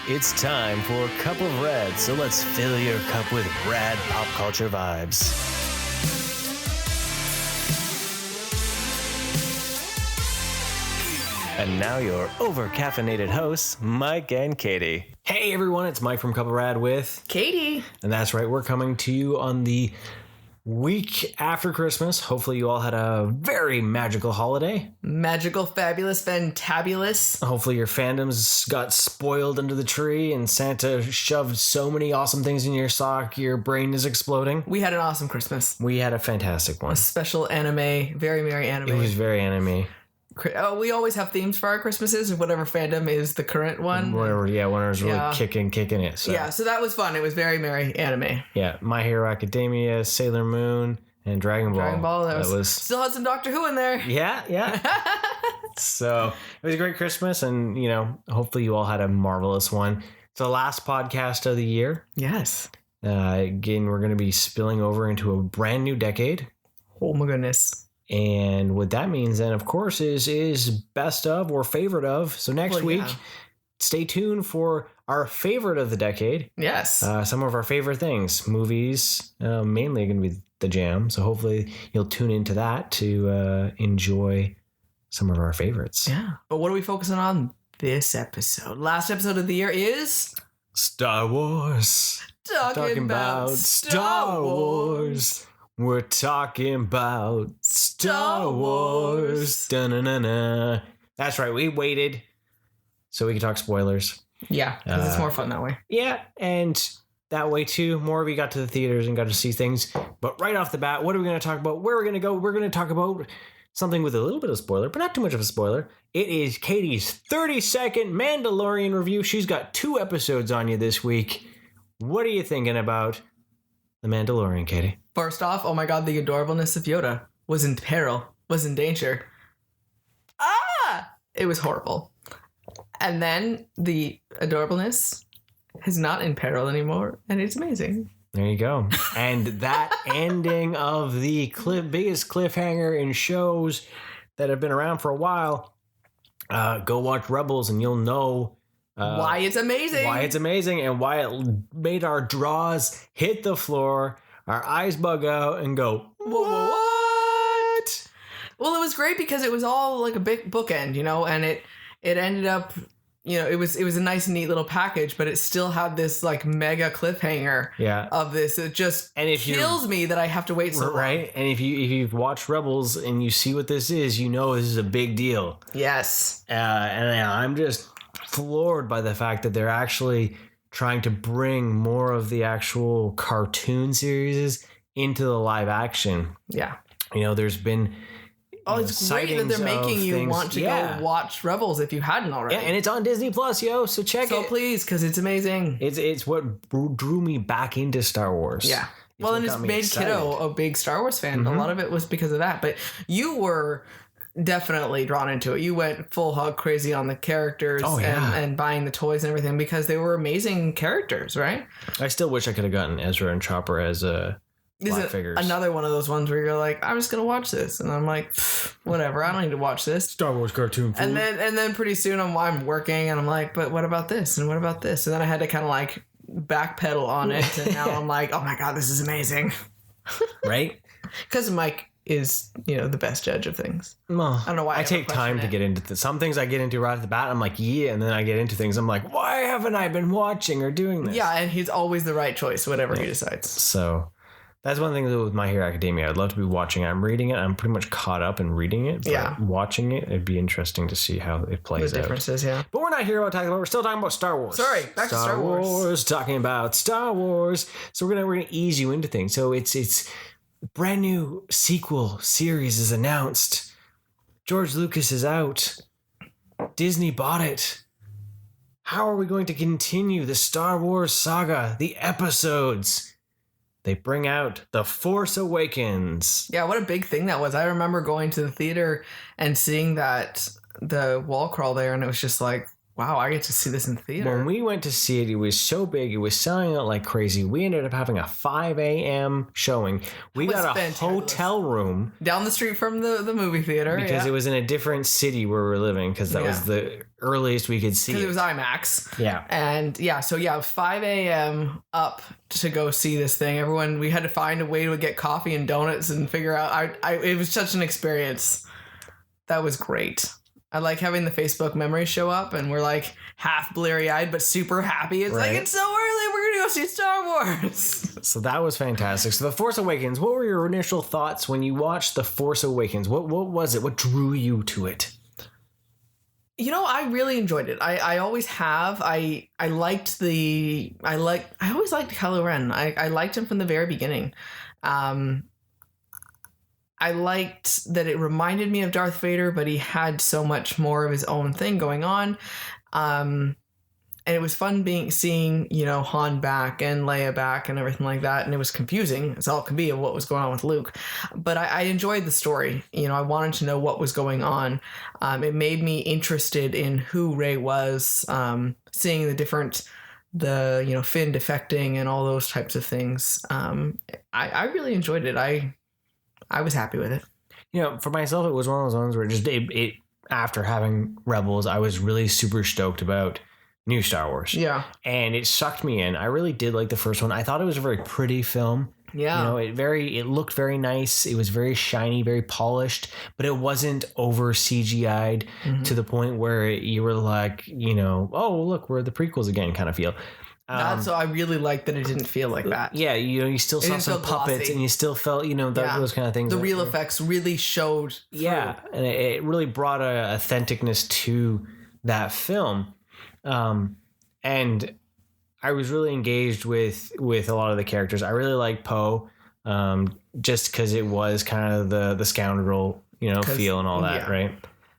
It's time for a Cup of Red, so let's fill your cup with rad pop culture vibes. And now your over-caffeinated hosts, Mike and Katie. Hey everyone, it's Mike from Cup of Rad with Katie. And that's right, we're coming to you on the week after Christmas. Hopefully you all had a very magical holiday. Magical, fabulous, fantabulous. Hopefully your fandoms got spoiled under the tree and Santa shoved so many awesome things in your sock, your brain is exploding. We had an awesome Christmas. We had a fantastic one. A special anime, very merry anime. It was very anime. Oh, we always have themes for our Christmases, whatever fandom is the current one. Whatever's really kicking it. So. Yeah, so that was fun. It was very merry anime. Yeah, My Hero Academia, Sailor Moon, and Dragon Ball. Dragon Ball, that was still had some Doctor Who in there. Yeah. So it was a great Christmas, and hopefully you all had a marvelous one. It's the last podcast of the year. Yes. Again, we're going to be spilling over into a brand new decade. Oh my goodness. And what that means then, of course, is best of or favorite of. So next week, stay tuned for our favorite of the decade. Yes. Some of our favorite things. Movies, mainly going to be the jam. So hopefully you'll tune into that to enjoy some of our favorites. Yeah. But what are we focusing on this episode? Last episode of the year is... Star Wars. Talking about Star Wars. We're talking about Star Wars. Da-na-na-na. That's right. We waited so we could talk spoilers. Yeah, because it's more fun that way. Yeah, and that way too, more of you got to the theaters and got to see things. But right off the bat, what are we going to talk about? Where are we going to go? We're going to talk about something with a little bit of spoiler, but not too much of a spoiler. It is Katie's 30-second Mandalorian review. She's got 2 episodes on you this week. What are you thinking about The Mandalorian, Katie? First off, oh my god, the adorableness of Yoda was in peril, was in danger. It was horrible. And then the adorableness is not in peril anymore, and it's amazing. There you go. And that ending of the biggest cliffhanger in shows that have been around for a while, go watch Rebels and you'll know why it's amazing. Why it's amazing and why it made our jaws hit the floor, our eyes bug out and go, what? Well, it was great because it was all like a big bookend, and it ended up, it was a nice, neat little package, but it still had this like mega cliffhanger of this. It just kills me that I have to wait so long. Right? And if you've watched Rebels and you see what this is, this is a big deal. Yes. And I'm just floored by the fact that they're actually trying to bring more of the actual cartoon series into the live action. Yeah. There's been it's great that they're making you want to go watch Rebels if you hadn't already. Yeah, and it's on Disney Plus, so check it. So please, because it's amazing. It's what drew me back into Star Wars. Yeah. Well, and it's made Kiddo a big Star Wars fan. Mm-hmm. A lot of it was because of that. But you were definitely drawn into it. You went full hog crazy on the characters and buying the toys and everything because they were amazing characters, right? I still wish I could have gotten Ezra and Chopper as black figures. Another one of those ones where you're like, I'm just gonna watch this, and I'm like, whatever, I don't need to watch this. Star Wars cartoon food. And then pretty soon I'm working and I'm like, but what about this and what about this? And then I had to kind of like backpedal on it, and now I'm like, oh my god, this is amazing, right? Because Mike is the best judge of things. Well, I don't know why I take time to get into some things. I get into right at the bat. I'm like, and then I get into things. I'm like, why haven't I been watching or doing this? Yeah, and he's always the right choice, whatever he decides. So that's one thing with My Hero Academia. I'd love to be watching it. I'm reading it. I'm pretty much caught up in reading it. But watching it, it'd be interesting to see how it plays out. The differences, yeah. But we're not here about talking about. We're still talking about Star Wars. Sorry, back to Star Wars. Talking about Star Wars. So we're gonna ease you into things. So it's brand new sequel series is announced. George Lucas is out. Disney bought it. How are we going to continue the Star Wars saga, the episodes? They bring out The Force Awakens. Yeah, what a big thing that was. I remember going to the theater and seeing that, the wall crawl there, and it was just like, wow, I get to see this in the theater. When we went to see it, it was so big. It was selling out like crazy. We ended up having a 5 a.m. showing. We got a hotel room. Down the street from the movie theater. Because it was in a different city where we were living, because that was the earliest we could see it. Because it was IMAX. Yeah. And 5 a.m. up to go see this thing. Everyone, we had to find a way to get coffee and donuts and figure out. It was such an experience. That was great. I like having the Facebook memories show up and we're like half bleary-eyed but super happy. It's like, it's so early, we're gonna go see Star Wars. So that was fantastic. So The Force Awakens, what were your initial thoughts when you watched The Force Awakens? What was it? What drew you to it? You know, I really enjoyed it. I always have. I always liked Kylo Ren. I liked him from the very beginning. I liked that it reminded me of Darth Vader, but he had so much more of his own thing going on. And it was fun seeing, Han back and Leia back and everything like that. And it was confusing, as all could be, of what was going on with Luke. But I enjoyed the story. I wanted to know what was going on. It made me interested in who Rey was, seeing the different, Finn defecting and all those types of things. I really enjoyed it. I was happy with it. For myself, it was one of those ones where it after having Rebels, I was really super stoked about new Star Wars. Yeah. And it sucked me in. I really did like the first one. I thought it was a very pretty film. Yeah. It looked very nice. It was very shiny, very polished, but it wasn't over CGI'd to the point where you were like, oh, look, we're the prequels again kind of feel. So I really liked that it didn't feel like that. Yeah, you still saw some puppets glossy. And you still felt, those kind of things. The real effects really showed through. Yeah, and it really brought a authenticness to that film. And I was really engaged with a lot of the characters. I really liked Poe, just because it was kind of the scoundrel, feel and all that, right?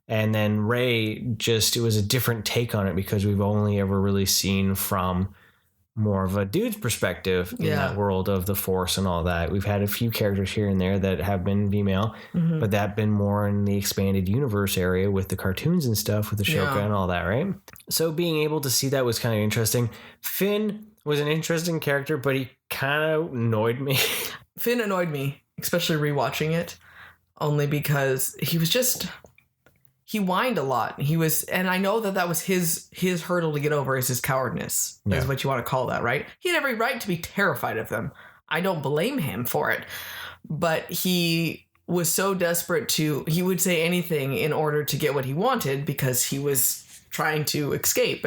And then Rey, it was a different take on it because we've only ever really seen from more of a dude's perspective in that world of the Force and all that. We've had a few characters here and there that have been female, but that been more in the expanded universe area with the cartoons and stuff with Ahsoka and all that, right? So being able to see that was kind of interesting. Finn was an interesting character, but he kind of annoyed me. Finn annoyed me, especially rewatching it, only because he whined a lot. And I know that was his hurdle to get over, is his cowardness, is what you want to call that, right? He had every right to be terrified of them. I don't blame him for it. But he was so desperate he would say anything in order to get what he wanted because he was trying to escape.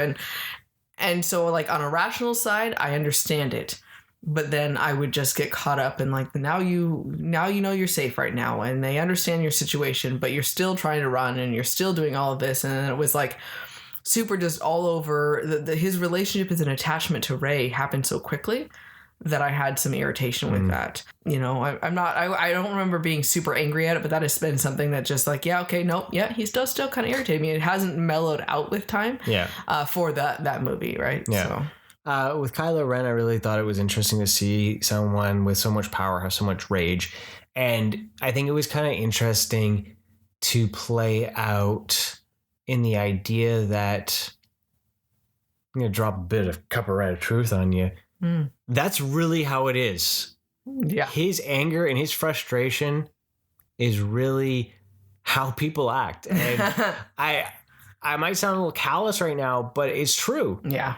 And so, like, on a rational side, I understand it. But then I would just get caught up in like, now you know you're safe right now and they understand your situation, but you're still trying to run and you're still doing all of this. And then it was like super just all over. His relationship as an attachment to Rey happened so quickly that I had some irritation with that. I don't remember being super angry at it, but that has been something that just like, he does still kind of irritate me. It hasn't mellowed out with time for that movie, right? Yeah. So. With Kylo Ren, I really thought it was interesting to see someone with so much power have so much rage. And I think it was kind of interesting to play out in the idea that, I'm going to drop a bit of copyrighted truth on you. That's really how it is. Yeah. His anger and his frustration is really how people act. And I might sound a little callous right now, but it's true. Yeah.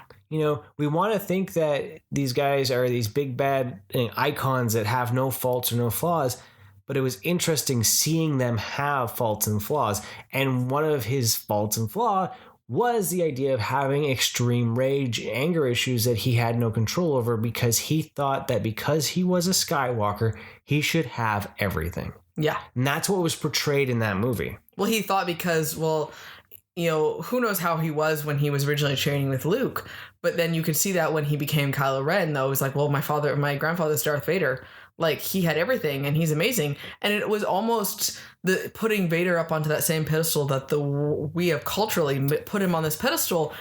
We want to think that these guys are these big bad icons that have no faults or no flaws, but it was interesting seeing them have faults and flaws. And one of his faults and flaw was the idea of having extreme rage, anger issues that he had no control over because he thought that because he was a Skywalker, he should have everything. Yeah. And that's what was portrayed in that movie. Well, he thought because, who knows how he was when he was originally training with Luke. But then you could see that when he became Kylo Ren, though, it was like, well, my grandfather's Darth Vader. Like, he had everything and he's amazing. And it was almost putting Vader up onto that same pedestal that we have culturally put him on this pedestal.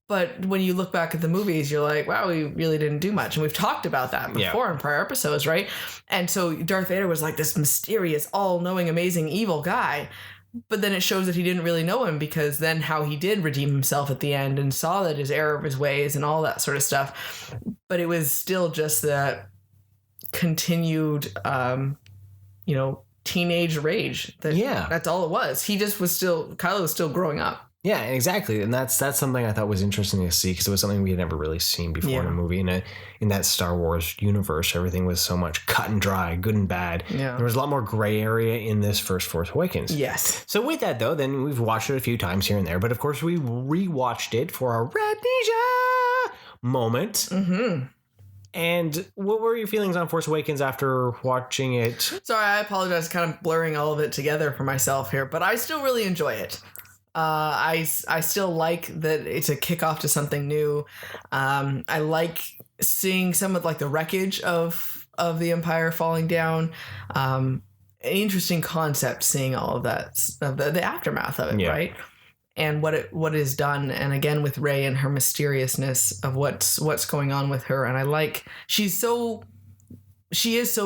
But when you look back at the movies, you're like, wow, we really didn't do much. And we've talked about that before in prior episodes, right? And so Darth Vader was like this mysterious, all-knowing, amazing, evil guy. But then it shows that he didn't really know him, because then how he did redeem himself at the end and saw that his error of his ways and all that sort of stuff. But it was still just that continued, teenage rage. That's all it was. He just was Kylo was still growing up. Yeah, exactly. And that's something I thought was interesting to see, because it was something we had never really seen before in a movie. In that Star Wars universe, everything was so much cut and dry, good and bad. Yeah. There was a lot more gray area in this first Force Awakens. Yes. So with that, though, then we've watched it a few times here and there. But of course, we rewatched it for our Radnesia moment. Mm-hmm. And what were your feelings on Force Awakens after watching it? Sorry, I apologize, kind of blurring all of it together for myself here, but I still really enjoy it. I still like that it's a kickoff to something new. I like seeing some of like the wreckage of the Empire falling down. An interesting concept, seeing all of that, the aftermath of it, right? And what is done, and again with Rey and her mysteriousness of what's going on with her. And I like she is so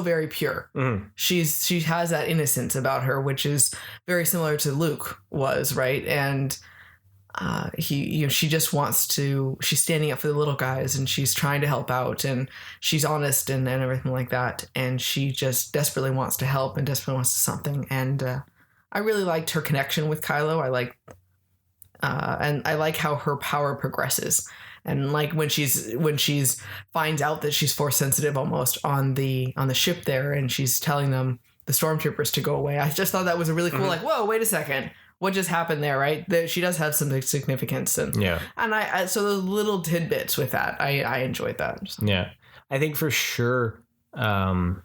very pure. Mm-hmm. She has that innocence about her, which is very similar to Luke was, right? And she just wants to. She's standing up for the little guys, and she's trying to help out, and she's honest and everything like that. And she just desperately wants to help and desperately wants something. And I really liked her connection with Kylo. And I like how her power progresses. And like when she's finds out that she's Force sensitive almost on the ship there, and she's telling them, the stormtroopers, to go away. I just thought that was a really cool, like, whoa, wait a second. What just happened there, right? She does have some significance. And I so those little tidbits with that, I enjoyed that. So. Yeah. I think for sure, rewatching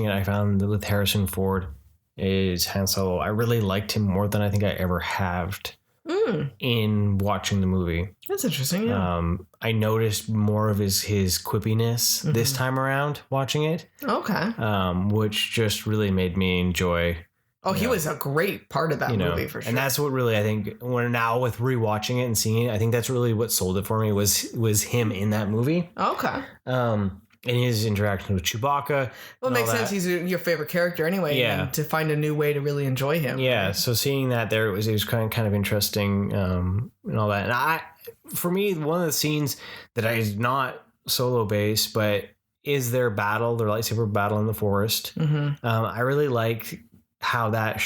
it, I found that with Harrison Ford is Han Solo. I really liked him more than I think I ever have in watching the movie. That's interesting. Yeah. I noticed more of his quippiness this time around watching it. Okay. Which just really made me enjoy. Oh, he was a great part of that movie for sure. And that's what really, I think, when now with rewatching it and seeing it, I think that's really what sold it for me was him in that movie. Okay. And his interaction with Chewbacca. Well, it makes sense. He's your favorite character anyway. Yeah. And to find a new way to really enjoy him. Yeah. Right? So seeing that there, it was kind of interesting and all that. And for me, one of the scenes that is not Solo based, but is their lightsaber battle in the forest. Mm-hmm. I really like how that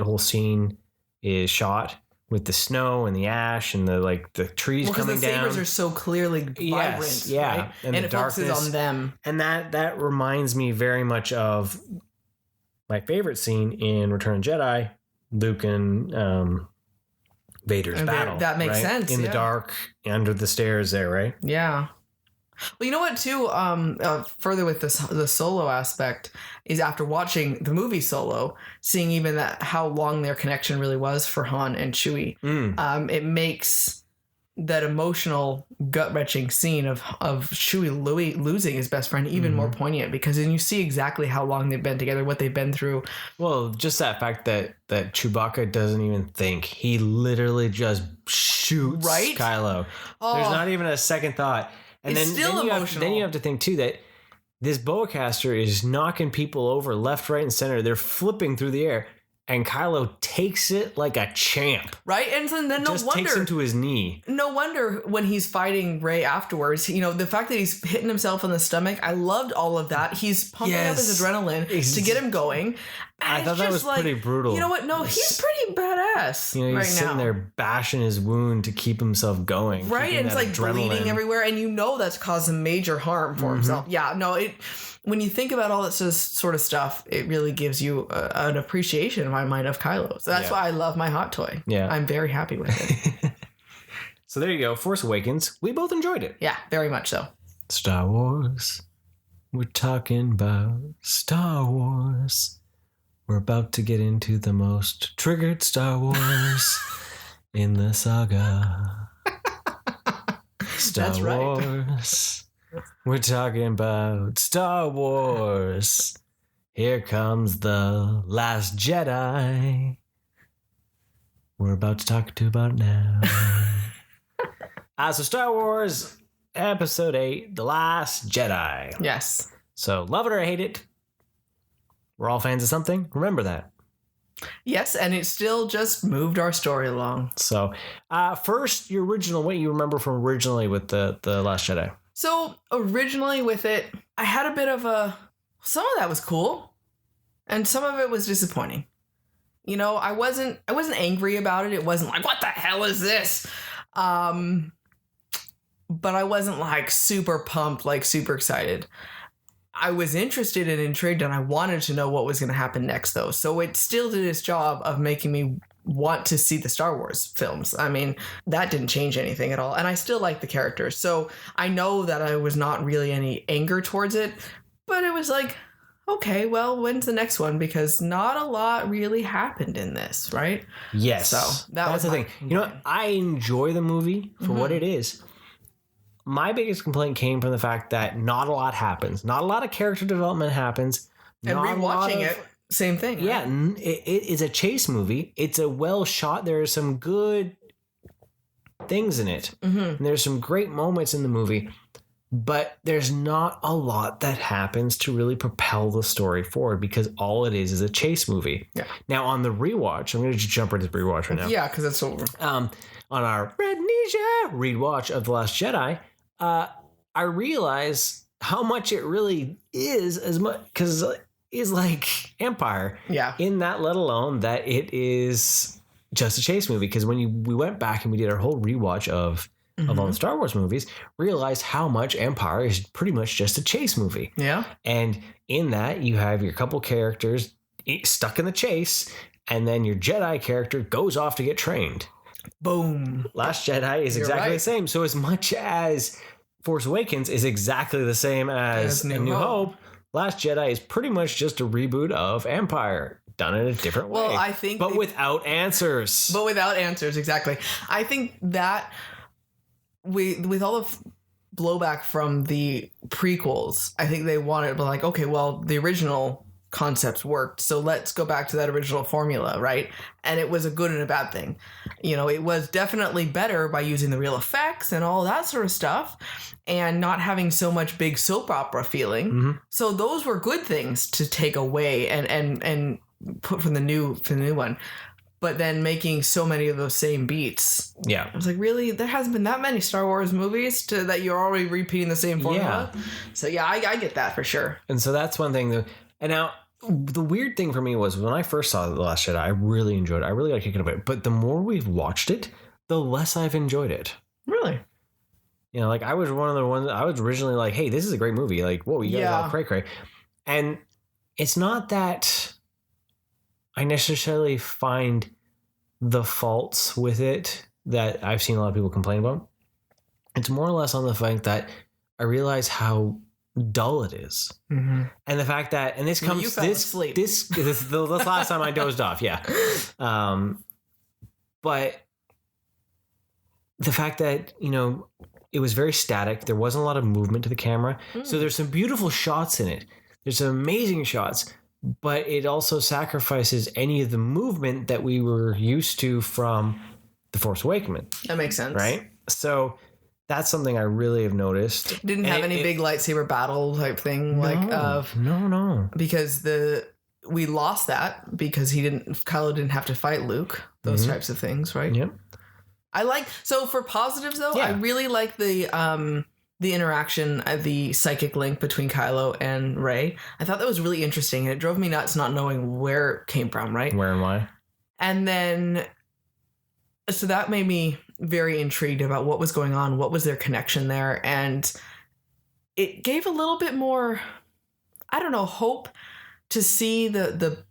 whole scene is shot. With the snow and the ash and the trees coming down. The sabers are so clearly vibrant. Yeah. Right? And it focuses on them. And that reminds me very much of my favorite scene in Return of the Jedi, Luke and Vader's battle. That makes sense. In the dark, under the stairs there, right? Yeah. Well, you know what, too, further with the Solo aspect is after watching the movie Solo, seeing even that how long their connection really was for Han and Chewie. It makes that emotional, gut-wrenching scene of Chewie losing his best friend even more poignant, because then you see exactly how long they've been together, what they've been through. Well, just that fact that Chewbacca doesn't even think. He literally just shoots Kylo. Oh. There's not even a second thought. And it's still emotional. Then you have to think, too, that this bowcaster is knocking people over left, right, and center. They're flipping through the air. And Kylo takes it like a champ. Right? And then no just wonder. Takes him to his knee. No wonder when he's fighting Rey afterwards, the fact that he's hitting himself in the stomach, I loved all of that. He's pumping up his adrenaline to get him going. I thought that was pretty brutal. You know what? No, he's pretty badass. He's sitting there bashing his wound to keep himself going. Right? And it's like bleeding everywhere. And that's causing major harm for himself. Yeah, no, when you think about all that sort of stuff, it really gives you an appreciation in my mind of Kylo. So that's why I love my hot toy. Yeah. I'm very happy with it. So there you go. Force Awakens. We both enjoyed it. Yeah, very much so. Star Wars. We're talking about Star Wars. We're about to get into the most triggered Star Wars in the saga. Star Wars. We're talking about Star Wars. Here comes the Last Jedi. We're about to talk about now. So Star Wars Episode 8, The Last Jedi. Yes. So love it or hate it, we're all fans of something. Remember that. Yes, and it still just moved our story along. So, first, your original, what you remember from originally with the Last Jedi? So, originally with it, I had a bit of some of that was cool, and some of it was disappointing. You know, I wasn't angry about it. It wasn't like, what the hell is this? But I wasn't like super pumped, like super excited. I was interested and intrigued, and I wanted to know what was going to happen next, though. So it still did its job of making me want to see the Star Wars films. I mean, that didn't change anything at all. And I still like the characters. So I know that I was not really any anger towards it, but it was like, okay, well, when's the next one? Because not a lot really happened in this, right? Yes. So that's the thing. You know what? I enjoy the movie for what it is. My biggest complaint came from the fact that not a lot happens. Not a lot of character development happens. And rewatching it, same thing. Yeah, right? It is a chase movie. It's a well shot. There are some good things in it. And there's some great moments in the movie. But there's not a lot that happens to really propel the story forward because all it is a chase movie. Yeah. Now, on the rewatch, I'm going to just jump into the rewatch right now. Yeah, because it's over. On our Rednesia rewatch of The Last Jedi, I realize how much it really is as much because is like Empire. Yeah. In that, let alone that it is just a chase movie. Because when we went back and we did our whole rewatch of all the Star Wars movies, realized how much Empire is pretty much just a chase movie. Yeah. And in that, you have your couple characters stuck in the chase, and then your Jedi character goes off to get trained. Boom. Last Jedi is exactly the same. So as much as Force Awakens is exactly the same as A New Hope, Last Jedi is pretty much just a reboot of Empire done in a different way. Well, I think... But without answers. But without answers, exactly. I think that with all the blowback from the prequels, I think they wanted to be like, okay, well, the original concepts worked, so let's go back to that original formula, right? And it was a good and a bad thing. You know, it was definitely better by using the real effects and all that sort of stuff and not having so much big soap opera feeling. So those were good things to take away and put from the new one. But then making so many of those same beats. Yeah. I was like, really? There hasn't been that many Star Wars movies that you're already repeating the same formula? Yeah. So yeah, I get that for sure. And so that's one thing. And now, the weird thing for me was when I first saw The Last Jedi, I really enjoyed it. I really got kicking of it. But the more we've watched it, the less I've enjoyed it. Really? You know, like I was one of the ones, I was originally like, hey, this is a great movie. Like, whoa, you guys all cray. And it's not that I necessarily find the faults with it that I've seen a lot of people complain about. It's more or less on the fact that I realize how dull it is. And the fact that, and this comes, this the last time I dozed off. Yeah. But the fact that, you know, it was very static. There wasn't a lot of movement to the camera. So there's some beautiful shots in it. There's some amazing shots, but it also sacrifices any of the movement that we were used to from The Force Awakens. That makes sense. Right? So that's something I really have noticed. Didn't have any big lightsaber battle type thing No. Because we lost that because Kylo didn't have to fight Luke. Those types of things, right? Yep. So for positives though, I really like the interaction, the psychic link between Kylo and Rey. I thought that was really interesting, and it drove me nuts not knowing where it came from, right? Where and why. And then, so that made me very intrigued about what was going on, what was their connection there, and it gave a little bit more, I don't know, hope to see the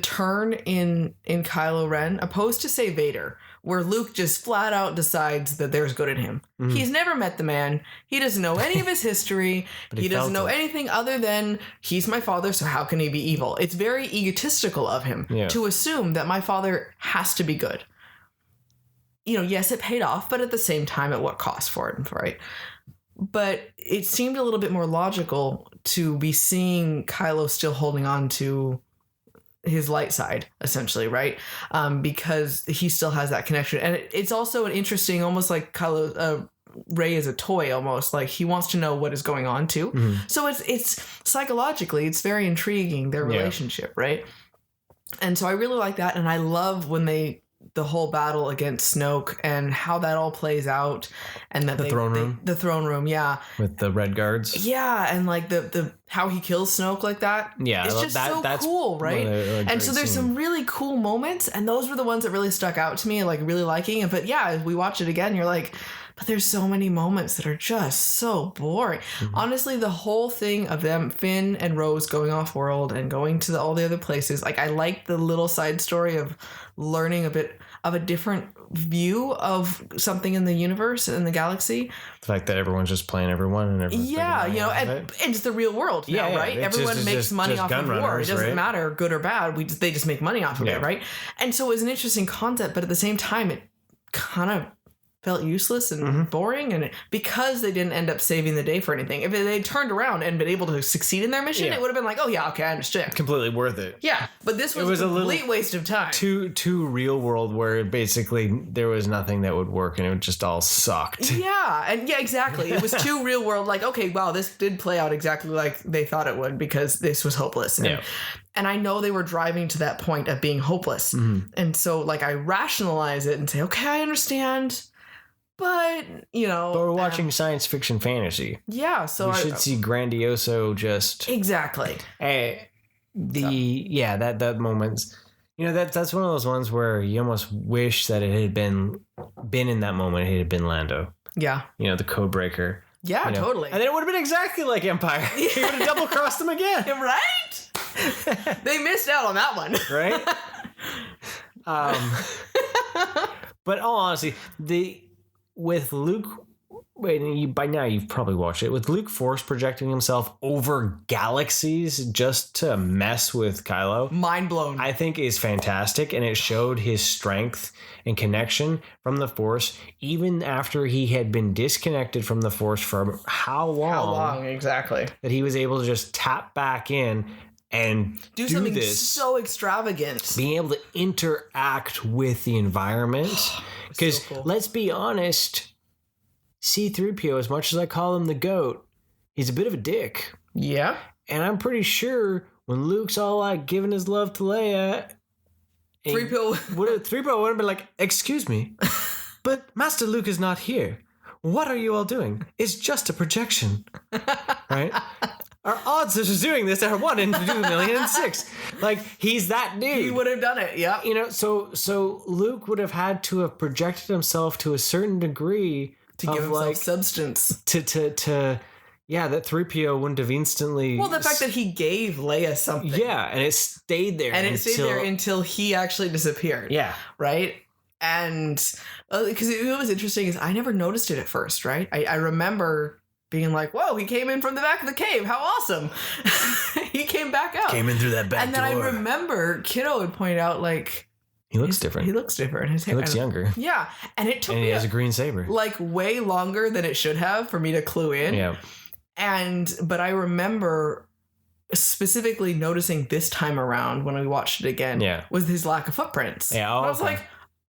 turn in Kylo Ren, opposed to, say, Vader, where Luke just flat out decides that there's good in him. He's never met the man. He doesn't know any of his history. he doesn't know anything other than he's my father, so how can he be evil? It's very egotistical of him to assume that my father has to be good. You know, yes, it paid off, but at the same time, at what cost for it, right? But it seemed a little bit more logical to be seeing Kylo still holding on to his light side, essentially, right? Because he still has that connection. And it's also an interesting, almost like Kylo, Rey is a toy, almost like he wants to know what is going on too. So it's psychologically, it's very intriguing, their relationship, right? And so I really like that. And I love when the whole battle against Snoke and how that all plays out, and that the throne room, yeah, with the red guards, yeah, and like the how he kills Snoke like that, yeah, it's just that's cool, right? And so there's some really cool moments, and those were the ones that really stuck out to me, like really liking it. But yeah, we watch it again, you're like, but there's so many moments that are just so boring. Mm-hmm. Honestly, the whole thing of them, Finn and Rose going off world and going to all the other places, like I like the little side story of learning a bit of a different view of something in the universe and the galaxy. The fact that everyone's just playing everyone and everyone. Yeah, and it's the real world now, right? Everyone makes money off of war. It doesn't matter, good or bad. They just make money off of it, right? And so it was an interesting concept, but at the same time, it kind of felt useless and boring, and because they didn't end up saving the day for anything. If they turned around and been able to succeed in their mission, it would have been like, oh yeah, okay, I understand. Completely worth it. Yeah, but this was a complete waste of time. Too real world, where basically there was nothing that would work and it just all sucked. Yeah, exactly. It was too real world. Like, okay, wow, this did play out exactly like they thought it would, because this was hopeless. And I know they were driving to that point of being hopeless. Mm-hmm. And so like I rationalize it and say, okay, I understand. But, but we're watching science fiction fantasy. Yeah, so we should see Grandioso just... Exactly. That moments... that's one of those ones where you almost wish that it had been in that moment, it had been Lando. Yeah. The code breaker. Yeah, totally. And then it would have been exactly like Empire. He would have double-crossed them again. Right? They missed out on that one. Right? But all honesty, with Luke, by now you've probably watched it, with Luke force projecting himself over galaxies just to mess with Kylo. Mind blown. I think is fantastic, and it showed his strength and connection from the Force, even after he had been disconnected from the Force for how long? How long, exactly. That he was able to just tap back in and do something this, so extravagant. Being able to interact with the environment. Because so cool. Let's be honest, C-3PO, as much as I call him the GOAT, he's a bit of a dick. Yeah. And I'm pretty sure when Luke's all like giving his love to Leia, 3PO would have been like, excuse me, but Master Luke is not here. What are you all doing? It's just a projection. Right? Our odds of doing this are 1 in 2,000,006. Like, he's that dude. He would have done it, yeah. So Luke would have had to have projected himself to a certain degree to give himself substance. That 3PO wouldn't have instantly... Well, the fact that he gave Leia something. Yeah, and it stayed there. And it stayed there until he actually disappeared. Yeah. Right? And because what was interesting is I never noticed it at first, right? I remember being like, whoa, he came in from the back of the cave. How awesome. He came back out. Came in through that back door. And then I remember Kiddo would point out, like... He looks different. He looks different. His hair, he looks younger. Yeah. And it took me... And he has a green saber. Like, way longer than it should have for me to clue in. Yeah. But I remember specifically noticing this time around when we watched it again was his lack of footprints. Yeah. I was like...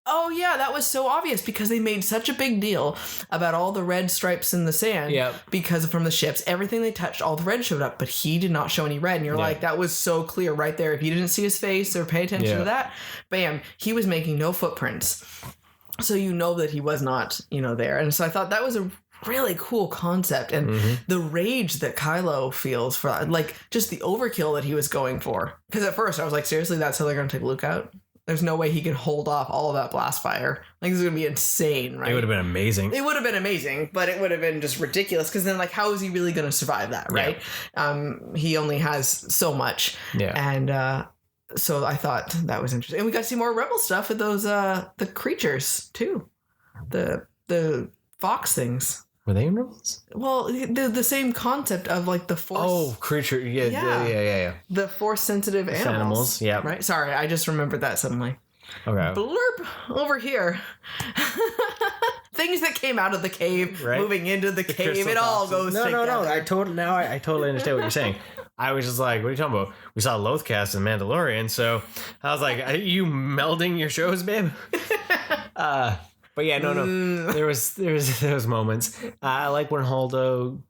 Oh, yeah, that was so obvious because they made such a big deal about all the red stripes in the sand because from the ships, everything they touched, all the red showed up, but he did not show any red. And you're like, that was so clear right there. If you didn't see his face or pay attention to that, bam, he was making no footprints. So you know that he was not, there. And so I thought that was a really cool concept. And the rage that Kylo feels for, like, just the overkill that he was going for. Because at first I was like, seriously, that's how they're going to take Luke out? There's no way he can hold off all of that blast fire. Like, this is going to be insane, right? It would have been amazing. It would have been amazing, but it would have been just ridiculous because then, like, how is he really going to survive that, right? Yeah. He only has so much. Yeah. And so I thought that was interesting. And we got to see more Rebel stuff with those, the creatures, too. The fox things. Were they in Rebels? Well, the same concept of, like, the Force. Oh, creature. Yeah. The Force-sensitive animals. Yeah. Right? Sorry, I just remembered that suddenly. Okay. Blurp over here. Things that came out of the cave, moving into the cave. It all goes together. No. I totally understand what you're saying. I was just like, what are you talking about? We saw Lothcast and Mandalorian, so I was like, are you melding your shows, babe? But yeah, no. There was those moments. I like when Holdo,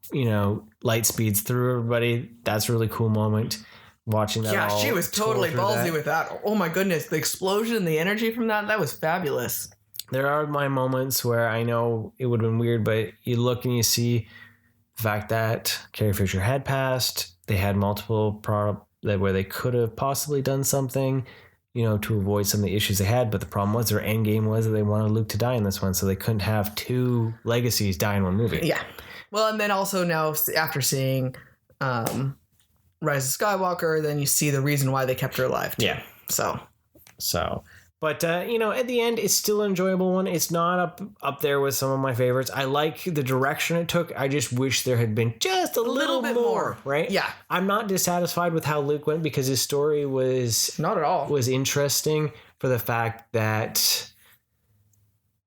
light speeds through everybody. That's a really cool moment. watching that. Yeah, all she was totally ballsy that. with that. Oh my goodness, the explosion, the energy from that was fabulous. There are my moments where I know it would have been weird, but you look and you see the fact that Carrie Fisher had passed. They had multiple where they could have possibly done something, to avoid some of the issues they had. But the problem was their end game was that they wanted Luke to die in this one, so they couldn't have two legacies die in one movie. Yeah. Well, and then also now after seeing Rise of Skywalker, then you see the reason why they kept her alive too. Yeah. So. But, at the end, it's still an enjoyable one. It's not up there with some of my favorites. I like the direction it took. I just wish there had been just a little bit more, right? Yeah. I'm not dissatisfied with how Luke went because his story was... Not at all. ...was interesting for the fact that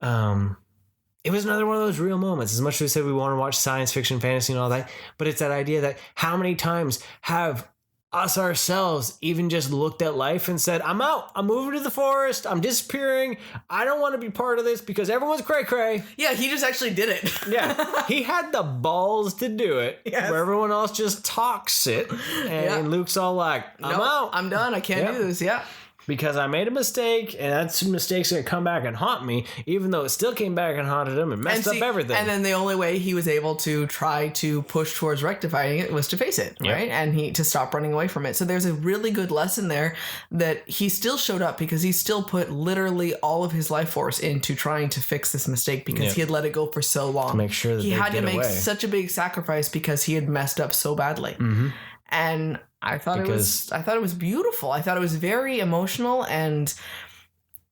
it was another one of those real moments. As much as we said we want to watch science fiction, fantasy, and all that, but it's that idea that how many times have... us ourselves even just looked at life and said, I'm out. I'm moving to the forest. I'm disappearing. I don't want to be part of this because everyone's cray-cray. Yeah, he just actually did it. Yeah, he had the balls to do it. Yes. Where everyone else just talks it. And Luke's all like, I'm out. I'm done. I can't do this. Yeah. Because I made a mistake, and that mistake's going to come back and haunt me, even though it still came back and haunted him and messed up everything. And then the only way he was able to try to push towards rectifying it was to face it, right? And to stop running away from it. So there's a really good lesson there that he still showed up because he still put literally all of his life force into trying to fix this mistake because he had let it go for so long. To make sure that he had to make away. Such a big sacrifice because he had messed up so badly. Mm-hmm. And I thought it was beautiful. I thought it was very emotional and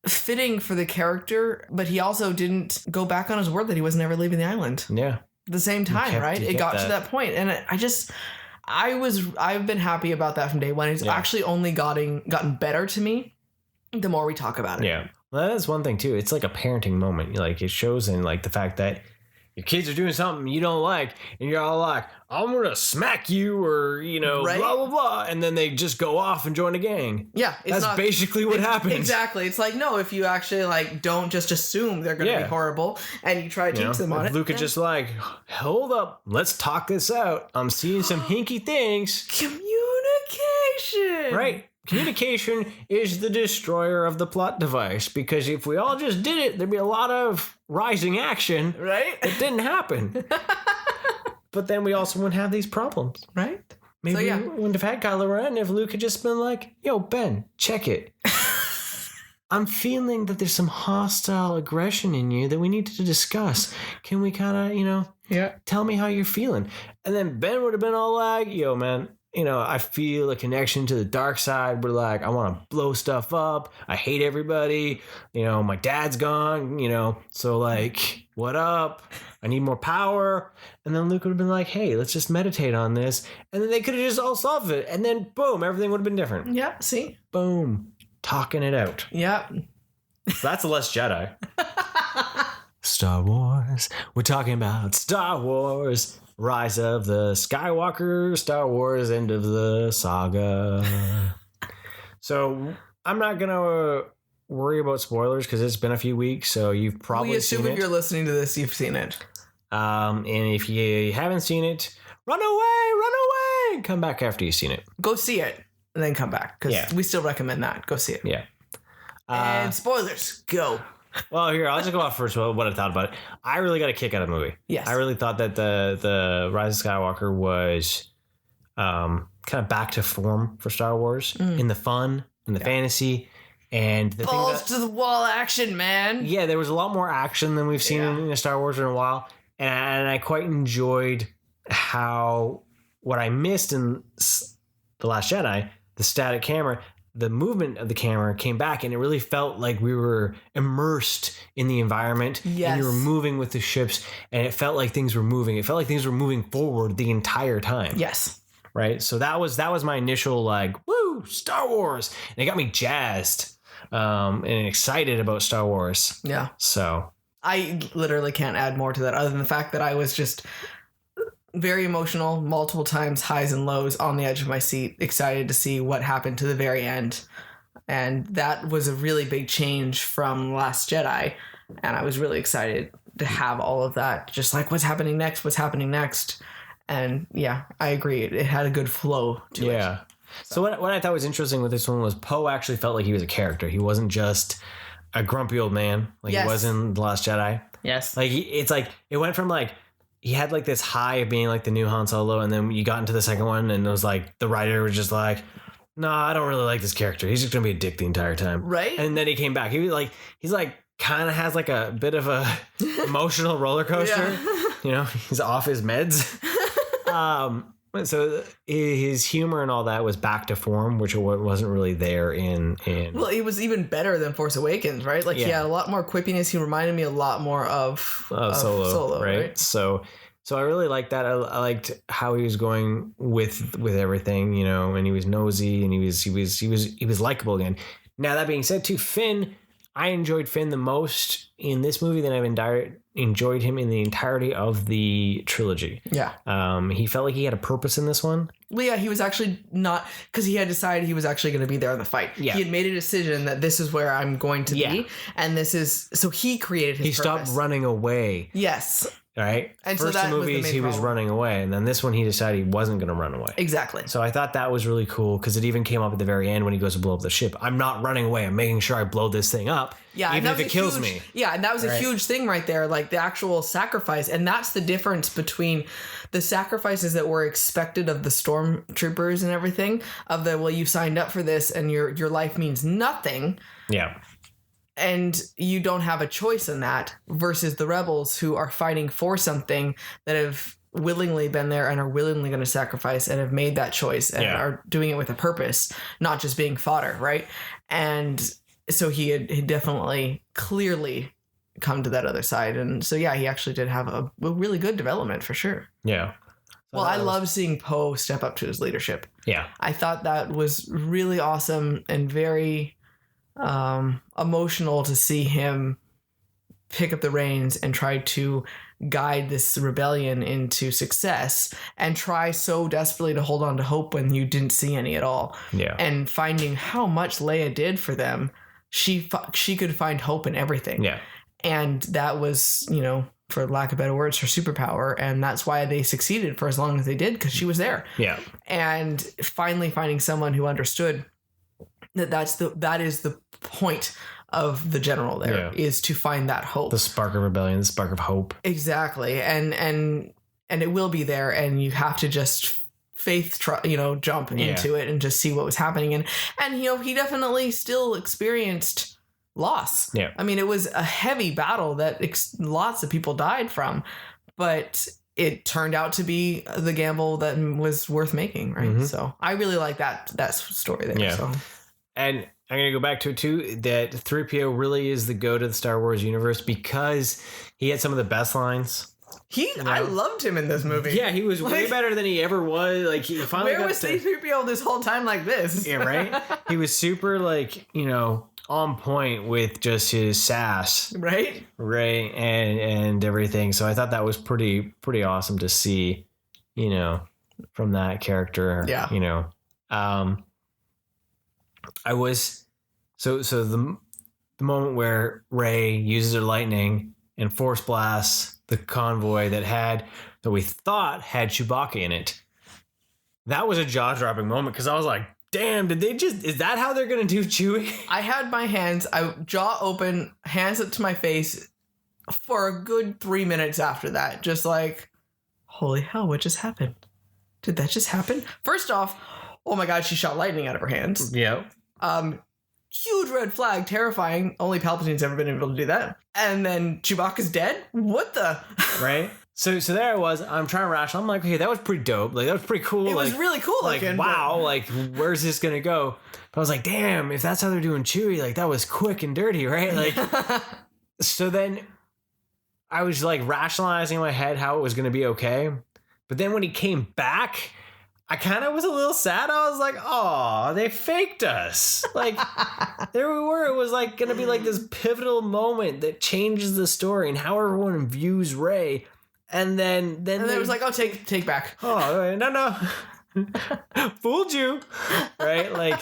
fitting for the character, but he also didn't go back on his word that he was never leaving the island. Yeah. At the same time, right? It got to that point, and I've been happy about that from day one. It's actually only gotten better to me the more we talk about it. Yeah. Well, that's one thing too. It's like a parenting moment. Like it shows in like the fact that your kids are doing something you don't like, and you're all like, I'm going to smack you or, right? Blah, blah, blah. And then they just go off and join a gang. Yeah. That's basically what happens. Exactly. It's like, no, if you actually don't just assume they're going to be horrible and you try to teach them on it. Luke is just like, hold up, let's talk this out. I'm seeing some hinky things. Communication. Right. Communication is the destroyer of the plot device, because if we all just did it, there'd be a lot of rising action. Right? It didn't happen. But then we also wouldn't have these problems. Right? Maybe we wouldn't have had Kylo Ren if Luke had just been like, yo, Ben, check it. I'm feeling that there's some hostile aggression in you that we need to discuss. Can we kind of, tell me how you're feeling? And then Ben would have been all like, yo, man, I feel a connection to the dark side. We're like, I want to blow stuff up. I hate everybody. My dad's gone, so like, what up? I need more power. And then Luke would have been like, hey, let's just meditate on this. And then they could have just all solved it. And then boom, everything would have been different. Yeah, see? Boom. Talking it out. Yeah. So that's the Last Jedi. Star Wars. We're talking about Star Wars. Rise of the Skywalker, Star Wars, end of the saga. So I'm not going to worry about spoilers because it's been a few weeks, so you've probably seen it. We assume if you're listening to this, you've seen it. And if you haven't seen it, run away, come back after you've seen it. Go see it, and then come back, because we still recommend that. Go see it. Yeah. And spoilers, go. Well, here, I'll just go off first what I thought about it. I really got a kick out of the movie. Yes. I really thought that the Rise of Skywalker was kind of back to form for Star Wars in the fun, in the fantasy, and the balls to the wall action, man. Yeah, there was a lot more action than we've seen in Star Wars in a while, and I quite enjoyed what I missed in The Last Jedi, the static camera. The movement of the camera came back, and it really felt like we were immersed in the environment. Yes. And you were moving with the ships, and it felt like things were moving. It felt like things were moving forward the entire time. Yes. Right? So that was my initial woo, Star Wars. And it got me jazzed and excited about Star Wars. Yeah. So I literally can't add more to that other than the fact that I was just very emotional, multiple times, highs and lows, on the edge of my seat, excited to see what happened to the very end. And that was a really big change from Last Jedi. And I was really excited to have all of that. Just like, what's happening next? And yeah, I agree. It had a good flow to it. So what I thought was interesting with this one was Poe actually felt like he was a character. He wasn't just a grumpy old man like he was in The Last Jedi. Yes. Like it's like it went from like he had like this high of being like the new Han Solo, and then you got into the second one and it was like the writer was just like, nah, I don't really like this character. He's just gonna be a dick the entire time. Right. And then he came back. He's like kind of has like a bit of a emotional roller coaster. Yeah. He's off his meds. So his humor and all that was back to form, which wasn't really there in. Well, it was even better than Force Awakens, right? Like he had a lot more quippiness. He reminded me a lot more of Solo, right? So I really liked that. I liked how he was going with everything, and he was nosy and he was likable again. Now that being said, too, Finn, I enjoyed Finn the most in this movie than I've enjoyed him in the entirety of the trilogy. Yeah. He felt like he had a purpose in this one. Well, yeah, he was actually not, because he had decided he was actually going to be there in the fight. Yeah. He had made a decision that this is where I'm going to be. And this is, so he created his purpose. Stopped running away. Yes. Right? And First so that two movies, he was running away. And then this one, he decided he wasn't going to run away. Exactly. So I thought that was really cool because it even came up at the very end when he goes to blow up the ship. I'm not running away. I'm making sure I blow this thing up. Yeah, even if it kills me. Yeah, and that was a huge thing right there, like the actual sacrifice. And that's the difference between the sacrifices that were expected of the stormtroopers and everything, of the, well, you signed up for this and your life means nothing. Yeah. And you don't have a choice in that, versus the rebels who are fighting for something that have willingly been there and are willingly going to sacrifice and have made that choice and are doing it with a purpose, not just being fodder, right? And so he had definitely clearly come to that other side. And so, yeah, he actually did have a really good development for sure. Yeah. So well, I love seeing Poe step up to his leadership. Yeah. I thought that was really awesome and very emotional to see him pick up the reins and try to guide this rebellion into success and try so desperately to hold on to hope when you didn't see any at all. Yeah. And finding how much Leia did for them, she could find hope in everything. Yeah. And that was, for lack of better words, her superpower. And that's why they succeeded for as long as they did, because she was there. Yeah. And finally finding someone who understood that is the point of the general there, is to find that hope. The spark of rebellion, the spark of hope. Exactly. And it will be there, and you have to just jump into it and just see what was happening. And he definitely still experienced loss. Yeah. I mean, it was a heavy battle that lots of people died from, but it turned out to be the gamble that was worth making, right? Mm-hmm. So I really like that story there. Yeah. So. And I'm going to go back to it too, that 3PO really is the go to the Star Wars universe because he had some of the best lines. I loved him in this movie. Yeah, he was way better than he ever was. Like, he finally where was 3PO this whole time like this? Yeah, right? He was super, on point with just his sass. Right? Right, and everything. So I thought that was pretty awesome to see, from that character. Yeah. I was so the moment where Rey uses her lightning and force blasts the convoy that we thought had Chewbacca in it. That was a jaw-dropping moment because I was like, damn, is that how they're going to do Chewie? I had my hands, jaw open, hands up to my face for a good 3 minutes after that. Just like, holy hell, what just happened? Did that just happen? First off, oh my God, she shot lightning out of her hands. Yeah. Huge red flag, terrifying. Only Palpatine's ever been able to do that. And then Chewbacca's dead? What the? Right? So there I was. I'm trying to rational. I'm like, okay, that was pretty dope. Like, that was pretty cool. It was really cool looking. Wow. Like, where's this going to go? But I was like, damn, if that's how they're doing Chewie, like, that was quick and dirty, right? Like, so then I was like rationalizing in my head how it was going to be okay. But then when he came back, I kind of was a little sad. I was like, oh, they faked us. Like, there we were. It was like going to be like this pivotal moment that changes the story and how everyone views Rey. And then it was like, oh, take back. Oh, no. Fooled you. Right? Like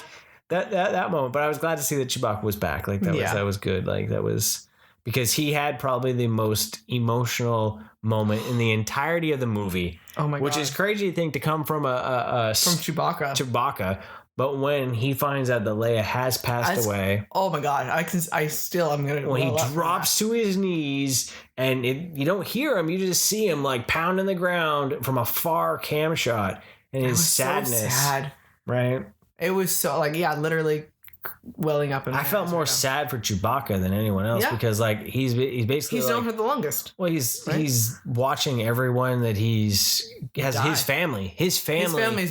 that moment. But I was glad to see that Chewbacca was back. Like, that was good. Like, that was because he had probably the most emotional moment in the entirety of the movie. Oh my God. Which is crazy to think to come from from Chewbacca. But when he finds out that Leia has passed away, oh my god, I'm gonna. When he drops to his knees, and you don't hear him, you just see him like pounding the ground from a far cam shot, and his sadness. So sad, right? It was so literally welling up in my I felt more sad for Chewbacca than anyone else because like he's basically known for the longest. Well, he's watching everyone that his family is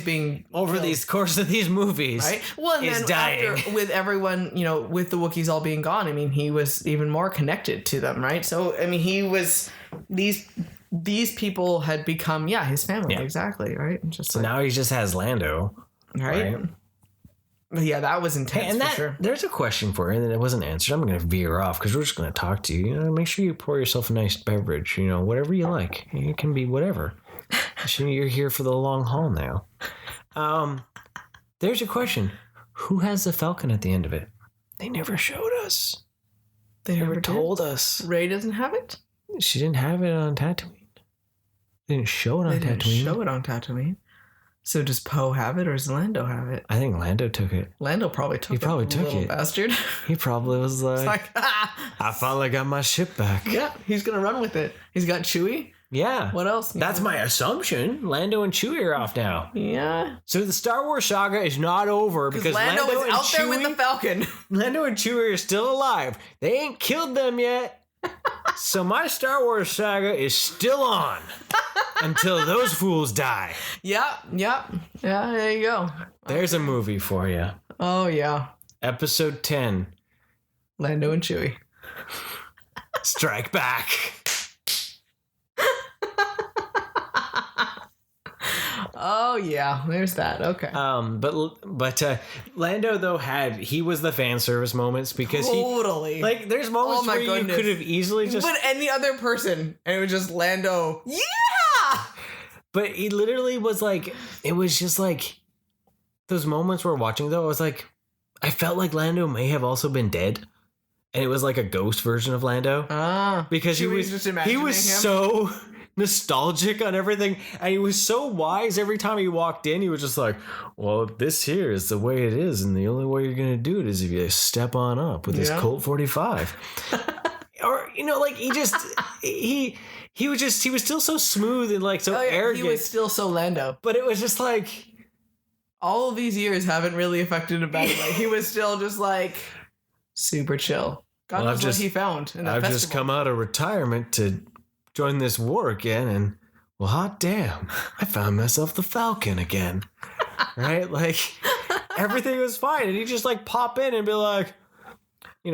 being over killed. These course of these movies, right? Well, and then dying. After, with everyone, with the Wookiees all being gone, I mean, he was even more connected to them, right? So I mean, he was these people had become his family, exactly, right? Just so now he just has Lando, right? Yeah, that was intense for sure. There's a question for you, and it wasn't answered. I'm going to veer off because we're just going to talk to you. Make sure you pour yourself a nice beverage. Whatever you like. It can be whatever. You're here for the long haul now. There's a question. Who has the Falcon at the end of it? They never showed us. They never told us. Rey doesn't have it? She didn't have it on Tatooine. They didn't show it on Tatooine. So does Poe have it or does Lando have it? I think Lando took it. Lando probably took it. He probably took it. Bastard. He probably was like I finally got my ship back. Yeah, he's going to run with it. He's got Chewie. Yeah. What else? That's my assumption. Lando and Chewie are off now. Yeah. So the Star Wars saga is not over because Lando is out there with the Falcon. Lando and Chewie are still alive. They ain't killed them yet. So my Star Wars saga is still on until those fools die. Yeah, there you go. There's a movie for you. Oh, yeah. Episode 10. Lando and Chewie. Strike back. Oh yeah, there's that. Okay. But Lando though he was the fan service moments because totally there's moments where you could have easily just but any other person and it was just Lando. Yeah. But he literally was like, it was just like those moments we're watching though. I was like, I felt like Lando may have also been dead. And it was like a ghost version of Lando. Because he was so nostalgic on everything, and he was so wise. Every time he walked in, he was just like, well, this here is the way it is, and the only way you're gonna do it is if you step on up with this Colt 45. Or he was still so smooth and so arrogant. He was still so Lando, but it was just like all of these years haven't really affected him badly. He was still just like super chill. God knows what he found in that I've festival. just come out of retirement to join this war again, and well, hot damn, I found myself the Falcon again. Right? Like everything was fine, and he just pop in and be like, he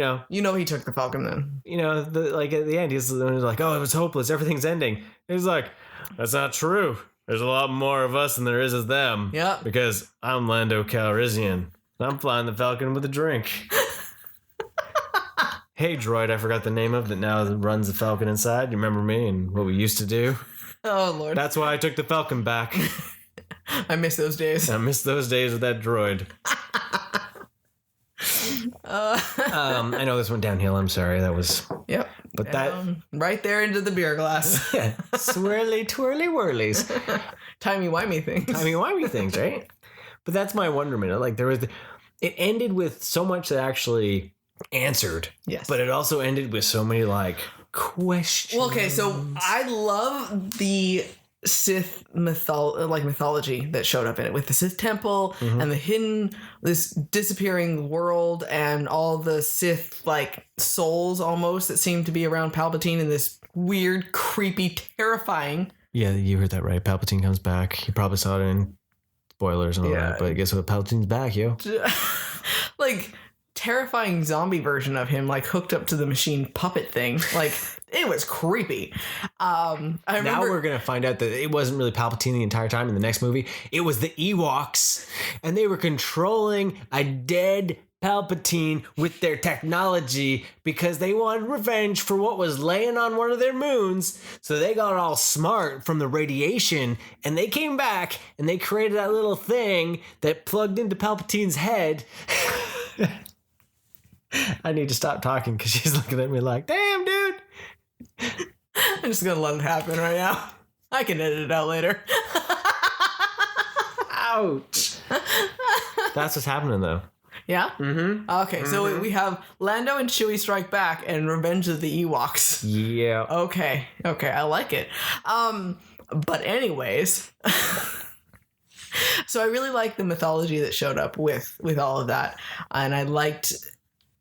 took the Falcon then. At the end, he's like, oh, it was hopeless, everything's ending. He's like, that's not true. There's a lot more of us than there is of them. Yeah. Because I'm Lando Calrissian. I'm flying the Falcon with a drink. Hey, droid, I forgot the name of that now runs the Falcon inside. You remember me and what we used to do? Oh, Lord. That's why I took the Falcon back. I miss those days. I miss those days with that droid. I know this went downhill. I'm sorry. That was... Yep. But that... right there into the beer glass. Yeah. Swirly, twirly, whirlies. Timey-wimey things. Timey-wimey things, right? But that's my wonderment. It ended with so much that actually... answered. Yes. But it also ended with so many questions. Well, okay, so I love the Sith mythology that showed up in it with the Sith temple and this disappearing world and all the Sith souls almost that seem to be around Palpatine and this weird, creepy, terrifying. Yeah, you heard that right. Palpatine comes back. You probably saw it in spoilers and all that, but guess what? Palpatine's back, yo. Terrifying zombie version of him hooked up to the machine puppet thing. It was creepy. Now we're gonna find out that it wasn't really Palpatine the entire time in the next movie. It was the Ewoks, and they were controlling a dead Palpatine with their technology because they wanted revenge for what was laying on one of their moons. So they got all smart from the radiation, and they came back and they created that little thing that plugged into Palpatine's head. I need to stop talking because she's looking at me like, damn, dude. I'm just going to let it happen right now. I can edit it out later. Ouch. That's what's happening though. Yeah? Mm-hmm. Okay, so we have Lando and Chewie Strike Back and Revenge of the Ewoks. Yeah. Okay, I like it. But anyways, so I really like the mythology that showed up with all of that. And I liked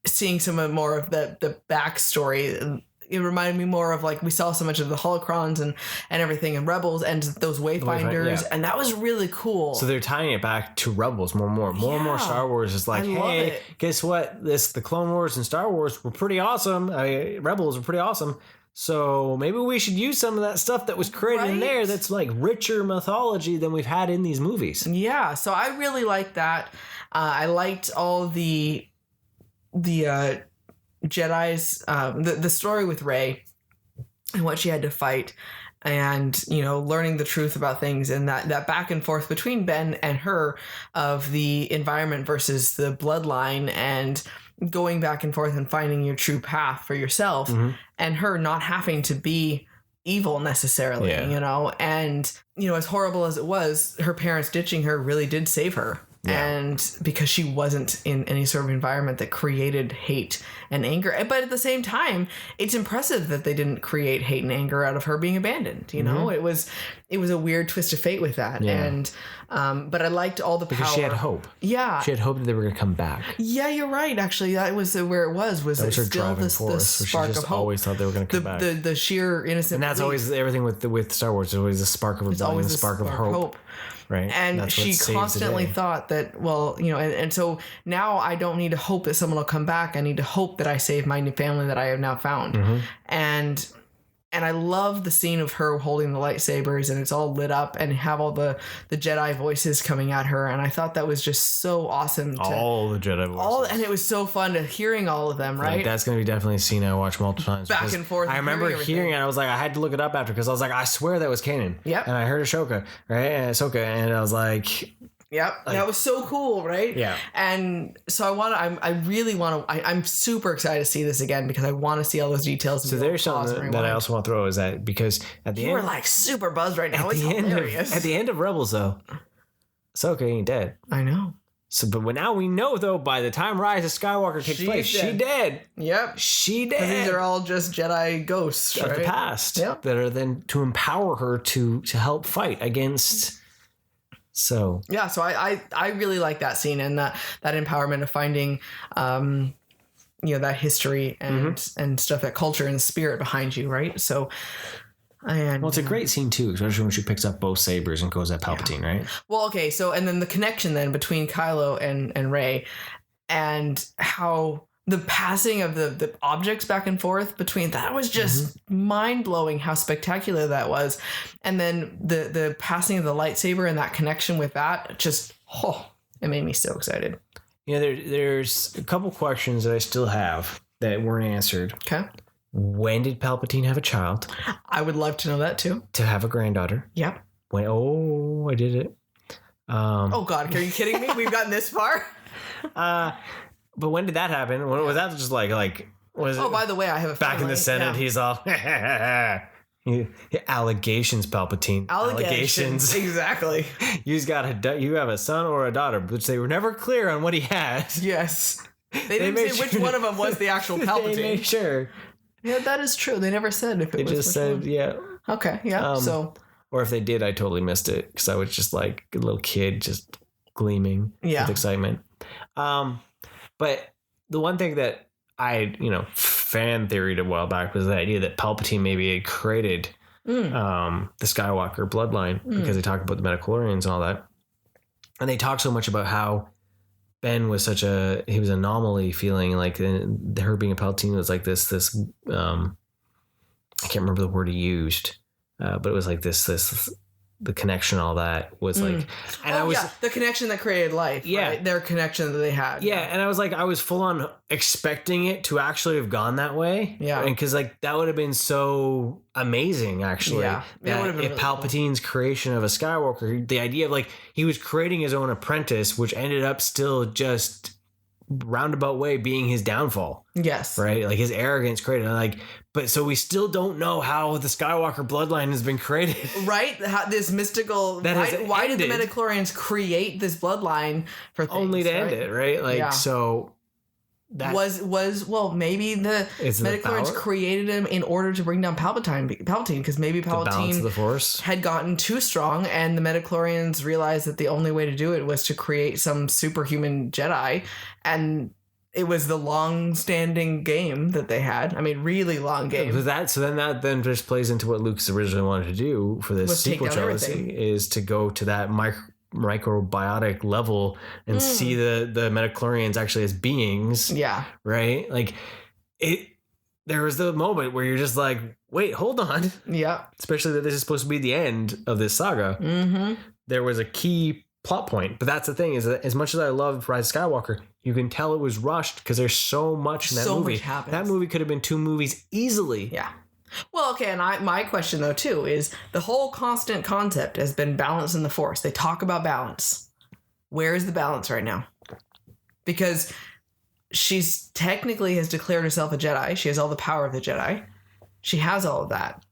seeing some more of the backstory. It reminded me more of like we saw so much of the holocrons and everything in Rebels and those Wayfinders, and that was really cool. So they're tying it back to Rebels more and more. Star Wars is like, hey, guess what? The Clone Wars and Star Wars were pretty awesome. Rebels were pretty awesome. So maybe we should use some of that stuff that was created in there that's like richer mythology than we've had in these movies. Yeah, so I really liked that. I liked all the Jedi's the story with Rey and what she had to fight, and learning the truth about things, and that back and forth between Ben and her of the environment versus the bloodline, and going back and forth and finding your true path for yourself, and her not having to be evil necessarily, and as horrible as it was, her parents ditching her really did save her. And because she wasn't in any sort of environment that created hate and anger. But at the same time, it's impressive that they didn't create hate and anger out of her being abandoned. It was a weird twist of fate with that. Yeah. And but I liked all the power. Because she had hope. Yeah. She had hope that they were going to come back. Yeah, you're right. Actually, that was where it was. Was that it was her still driving force? Spark she just of hope. Always thought they were going to come back. The sheer innocent. And that's always everything with Star Wars. There's always a spark of rebellion, the spark of hope. Right. And she constantly thought that, and so now I don't need to hope that someone will come back. I need to hope that I save my new family that I have now found. And I love the scene of her holding the lightsabers, and it's all lit up, and have all the Jedi voices coming at her. And I thought that was just so awesome. All the Jedi voices. And it was so fun to hearing all of them, right? Like, that's going to be definitely a scene I watch multiple times. Back and forth. I remember hearing it. I was like, I had to look it up after, because I was like, I swear that was Kanan. Yep. And I heard Ahsoka, right? And Ahsoka, and I was like... Yep, that was so cool, right? Yeah. And so I'm super excited to see this again, because I want to see all those details. So there's something that I also want to throw, is that because at the end... You were like super buzzed right now. It's hilarious. At the end of Rebels, though, Ahsoka ain't dead. I know. So, but now we know, though, by the time Rise of Skywalker takes place, she dead. Yep. She dead. These are all just Jedi ghosts, of the past. Yep. That are then to empower her to help fight against... So yeah, so I really like that scene, and that empowerment of finding, that history and stuff, that culture and spirit behind you, right? So, and it's a great scene too, especially when she picks up both sabers and goes at Palpatine, right? Well, okay, so and then the connection then between Kylo and Rey, and how the passing of the objects back and forth between, that was just mind-blowing how spectacular that was. And then the passing of the lightsaber and that connection with that, just, it made me so excited. There's a couple questions that I still have that weren't answered. Okay. When did Palpatine have a child? I would love to know that too. To have a granddaughter. Yep. I did it. Oh God, are you kidding me? We've gotten this far? But when did that happen? When was that just like was it? Oh, by the way, I have a back in the Senate. Yeah. He's all allegations, Palpatine. Allegations. Exactly. You have a son or a daughter, which they were never clear on what he had. Yes. They didn't say which one of them was the actual Palpatine. They made sure. Yeah, that is true. They never said if it was. They just said, yeah. Okay, yeah. Or if they did, I totally missed it, because I was just like a little kid, just gleaming with excitement. But the one thing that I, fan theoried a while back was the idea that Palpatine maybe had created the Skywalker bloodline, because they talk about the midichlorians and all that. And they talk so much about how Ben was he was an anomaly, feeling like her being a Palpatine was like this I can't remember the word he used, but it was like this the connection, all that was like, and the connection that created life, right? Their connection that they had. Yeah. And I was like, I was full on expecting it to actually have gone that way. Yeah. And cause like, that would have been so amazing, actually. Yeah. That if really Palpatine's creation of a Skywalker, the idea of like, he was creating his own apprentice, which ended up still just roundabout way being his downfall. Yes. Right. Like his arrogance created, like, But so we still don't know how the Skywalker bloodline has been created. Right? This mystical... Why did the midichlorians create this bloodline for things? Only to end it, right? Like, so... That Well, maybe the midichlorians created him in order to bring down Palpatine, because maybe Palpatine the Force had gotten too strong, and the midichlorians realized that the only way to do it was to create some superhuman Jedi, and it was the long-standing game that they had. I mean, really long game. So then that just plays into what Lucas originally wanted to do for this sequel trilogy, is to go to that microbiotic level and see the midichlorians actually as beings. Yeah. Right? Like there was the moment where you're just like, wait, hold on. Yeah. Especially that this is supposed to be the end of this saga. Mm-hmm. There was a key plot point. But that's the thing, is that as much as I loved Rise of Skywalker, you can tell it was rushed because there's so much in that movie. Much happens. That movie could have been 2 movies easily. Yeah. Well, okay, and my question, though, too, is the whole constant concept has been balance in the Force. They talk about balance. Where is the balance right now? Because she's technically has declared herself a Jedi. She has all the power of the Jedi. She has all of that.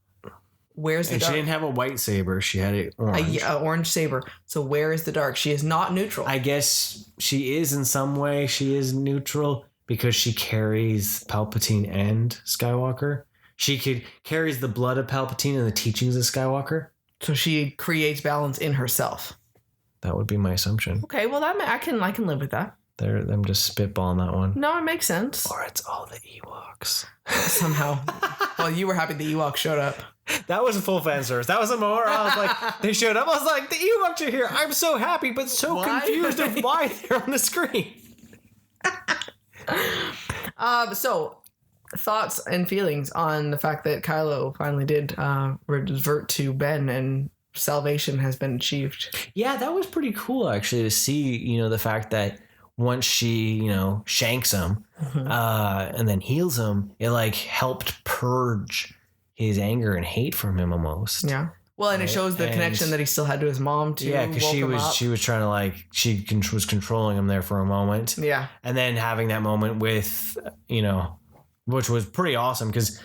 Where's the dark? She didn't have a white saber. She had it orange. An orange saber. So where is the dark? She is not neutral. I guess she is in some way. She is neutral because she carries Palpatine and Skywalker. She carries the blood of Palpatine and the teachings of Skywalker. So she creates balance in herself. That would be my assumption. Okay, well I can live with that. I'm just spitballing that one. No, it makes sense. Or it's all the Ewoks. Somehow. Well, you were happy the Ewoks showed up. That was a full fan service. That was a more. I was like, they showed up. I was like, the Ewoks are here. I'm so happy, but so confused of why they're on the screen. So, thoughts and feelings on the fact that Kylo finally did revert to Ben and salvation has been achieved. Yeah, that was pretty cool actually to see, the fact that once she, shanks him and then heals him, it like helped purge his anger and hate from him almost. Yeah. Well, and it shows the connection that he still had to his mom too. Yeah, because she was trying to was controlling him there for a moment. Yeah. And then having that moment with, which was pretty awesome because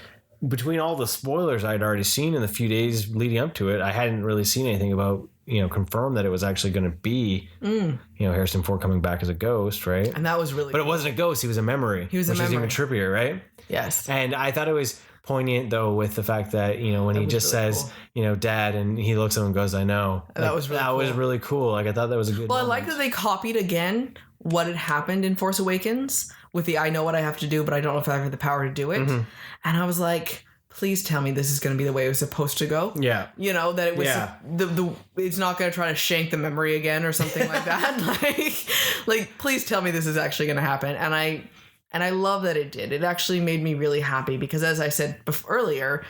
between all the spoilers I'd already seen in the few days leading up to it, I hadn't really seen anything about, confirm that it was actually going to be, Harrison Ford coming back as a ghost, right? And that was really But it wasn't a ghost, he was a memory. He was a memory. Which is even trippier, right? Yes. And I thought it was poignant though with the fact that, when he just really says, cool. Dad, and he looks at him and goes, I know. That was really cool. Was really cool. Like I thought that was a good moment. I like that they copied again what had happened in Force Awakens with the I know what I have to do, but I don't know if I have the power to do it. Mm-hmm. And I was like, please tell me this is going to be the way it was supposed to go. Yeah. That it was it's not going to try to shank the memory again or something like that. like please tell me this is actually going to happen. And I love that it did. It actually made me really happy because as I said earlier,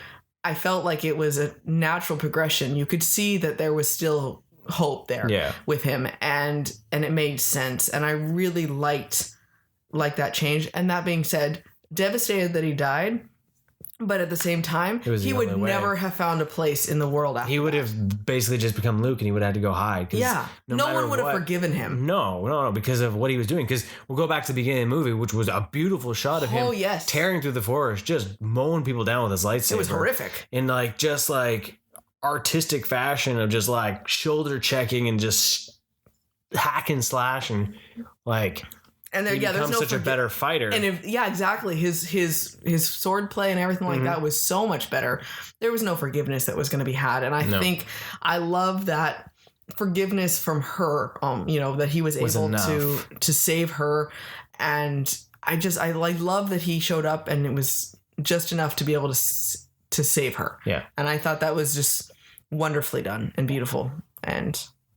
I felt like it was a natural progression. You could see that there was still hope there with him and it made sense. And I really liked that change. And that being said, devastated that he died. But at the same time, he would never have found a place in the world after He would have basically just become Luke and he would have had to go hide. Yeah. No one would have forgiven him. No, because of what he was doing. Because we'll go back to the beginning of the movie, which was a beautiful shot of him tearing through the forest, just mowing people down with his lightsaber. It was horrific. In just artistic fashion of just shoulder checking and just hack and slash and And there, there's no such a better fighter. And exactly. His sword play and everything like that was so much better. There was no forgiveness that was going to be had. And I think I love that forgiveness from her, that he was able to save her. And I love that he showed up and it was just enough to be able to save her. Yeah. And I thought that was just wonderfully done and beautiful. And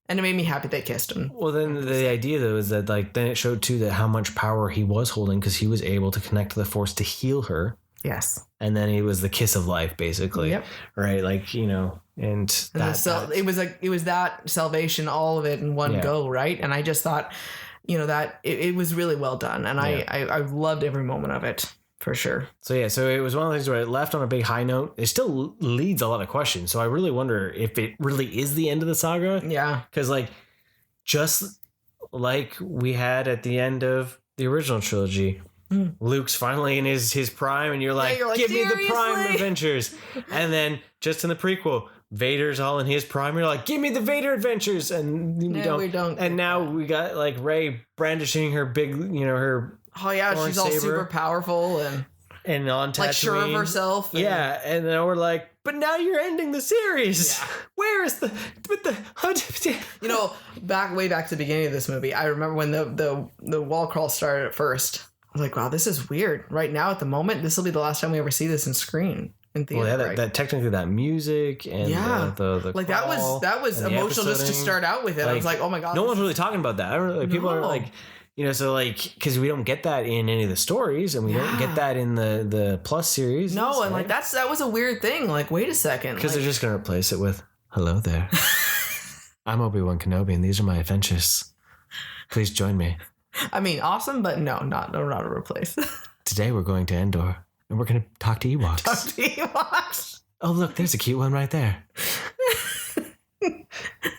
it made me happy they kissed him. Well, then the idea, though, is that, then it showed, too, that how much power he was holding because he was able to connect to the Force to heal her. Yes. And then it was the kiss of life, basically. Yep. Right? And it was that salvation, all of it in one go, right? And I just thought, that it was really well done. And I loved every moment of it. For sure. So it was one of the things where it left on a big high note. It still leads a lot of questions. So I really wonder if it really is the end of the saga. Yeah. Because just like we had at the end of the original trilogy, Luke's finally in his prime, and you're like, give me the prime adventures. And then just in the prequel, Vader's all in his prime. You're like, give me the Vader adventures, and we don't. And now we got like Rey brandishing her big, her. Oh yeah, she's all super powerful and on Tatooine, like sure of herself. Yeah, and then we're like, but now you're ending the series. Yeah. Where is way back to the beginning of this movie, I remember when the wall crawl started at first. I was like, wow, this is weird. Right now, at the moment, this will be the last time we ever see this in screen. In theater, well, yeah, that technically that music and the like that was emotional just to start out with it. I was like, oh my god, no one's really talking about that. I don't really, people are like, so like, because we don't get that in any of the stories, and we don't get that in the Plus series. No, and like that was a weird thing. Like, wait a second, because they're just gonna replace it with "Hello there, I'm Obi-Wan Kenobi, and these are my adventures. Please join me." I mean, awesome, but no, not a replace. Today we're going to Endor. And we're going to talk to Ewoks. Oh, look, there's a cute one right there.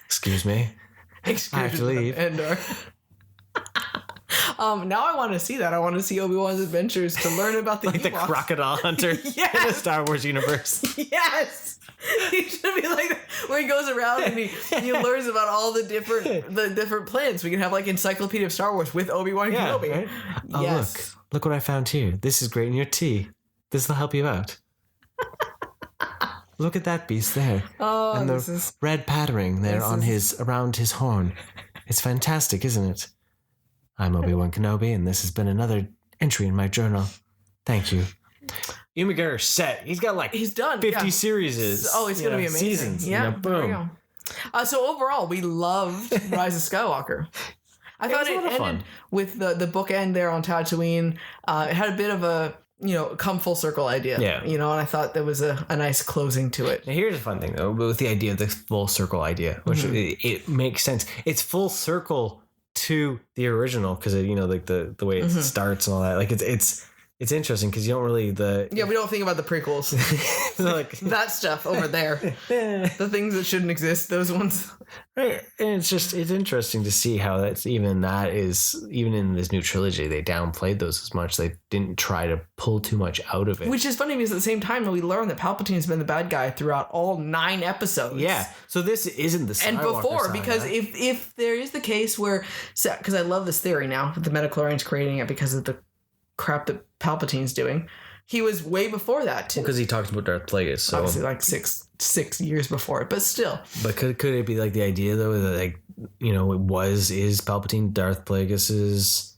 Excuse me. I have to leave. Endor. Now I want to see that. I want to see Obi-Wan's adventures to learn about the Ewoks. The crocodile hunter in the Star Wars universe. Yes. He should be like where he goes around and he learns about all the different plans. We can have like Encyclopedia of Star Wars with Obi-Wan Kenobi. Right? Oh, yes. Look what I found here. This is great in your tea. This will help you out. Look at that beast there. Oh, and the red patterning there around his horn. It's fantastic, isn't it? I'm Obi-Wan Kenobi, and this has been another entry in my journal. Thank you. Ewan McGregor's set. He's got he's done 50 series. Oh, it's gonna be amazing. Seasons. Yeah, boom. So overall, we loved Rise of Skywalker. I thought it ended with the bookend there on Tatooine. It had a bit of a come full circle idea. Yeah. And I thought there was a nice closing to it. Now here's a fun thing though, with the idea of the full circle idea, which it makes sense. It's full circle to the original because like the way it starts and all that. Like it's interesting because you don't really we don't think about the prequels. Like that stuff over there. The things that shouldn't exist, those ones. Right. And it's interesting to see how even in this new trilogy, they downplayed those as much. They didn't try to pull too much out of it. Which is funny because at the same time, we learned that Palpatine's been the bad guy throughout all 9 episodes. Yeah. So this isn't the Skywalker and before, saga. because if there is the case where, because I love this theory now, that the midichlorians creating it because of the crap that Palpatine's doing. He was way before that too. Because he talks about Darth Plagueis, so obviously like six years before it, but still. But could it be like the idea though that is Palpatine Darth Plagueis's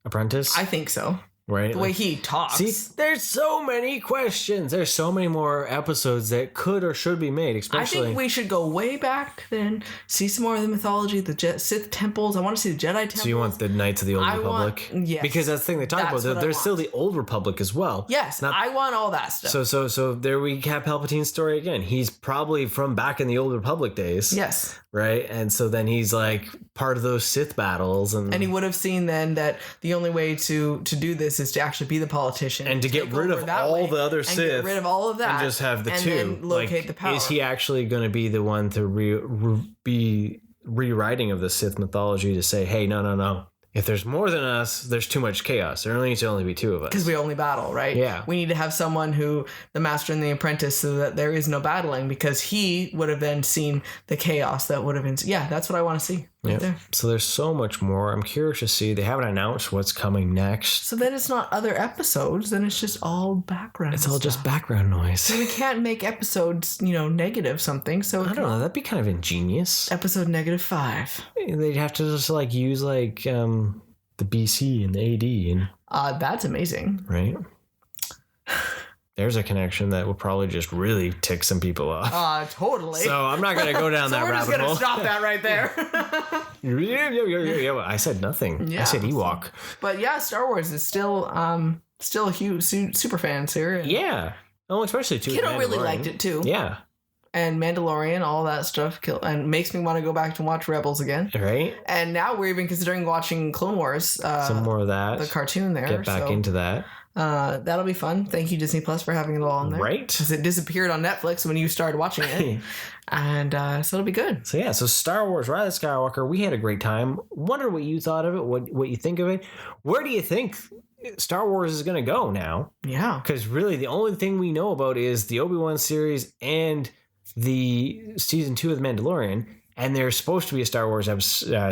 apprentice? I think so. Right? The way he talks. See, there's so many questions. There's so many more episodes that could or should be made, especially. I think we should go way back then, see some more of the mythology, the Sith temples. I want to see the Jedi temples. So you want the Knights of the Old Republic? Yes. Because that's the thing they talk about. There's still the Old Republic as well. Yes, I want all that stuff. So there we have Palpatine's story again. He's probably from back in the Old Republic days. Yes. Right? And so then he's like part of those Sith battles. And he would have seen then that the only way to do this is to actually be the politician. And to get rid of all the other Sith. Get rid of all of that. And just have the two. And then locate the power. Is he actually going to be the one to be rewriting of the Sith mythology to say, hey, no. If there's more than us, there's too much chaos. There needs to only be 2 of us. Because we only battle, right? Yeah. We need to have someone who, the master and the apprentice, so that there is no battling, because he would have then seen the chaos that would have been. Yeah, that's what I want to see. Right there. So there's so much more. I'm curious to see. They haven't announced what's coming next. So then it's not other episodes. Then it's just all background. It's all just background noise. So we can't make episodes, negative something. So I don't know. That'd be kind of ingenious. Episode -5. They'd have to just use the BC and the AD and. That's amazing. Right. There's a connection that will probably just really tick some people off. Totally. So I'm not going to go down that rabbit hole. We're just going to stop that right there. Yeah. I said nothing. Yeah, I said Ewok. But yeah, Star Wars is still a huge super fans here. Yeah. Oh, especially too. Kiddo really liked it too. Yeah. And Mandalorian, all that stuff, and makes me want to go back and watch Rebels again. Right. And now we're even considering watching Clone Wars. Some more of that. The cartoon there. Get back into that. That'll be fun. Thank you, Disney Plus, for having it all on there. Right. Because it disappeared on Netflix when you started watching it. And so it'll be good. So Star Wars, Rise of Skywalker, we had a great time. Wonder what you thought of it, what you think of it. Where do you think Star Wars is going to go now. Yeah. Because really the only thing we know about is the Obi-Wan series and the season 2 of The Mandalorian. And there's supposed to be a Star Wars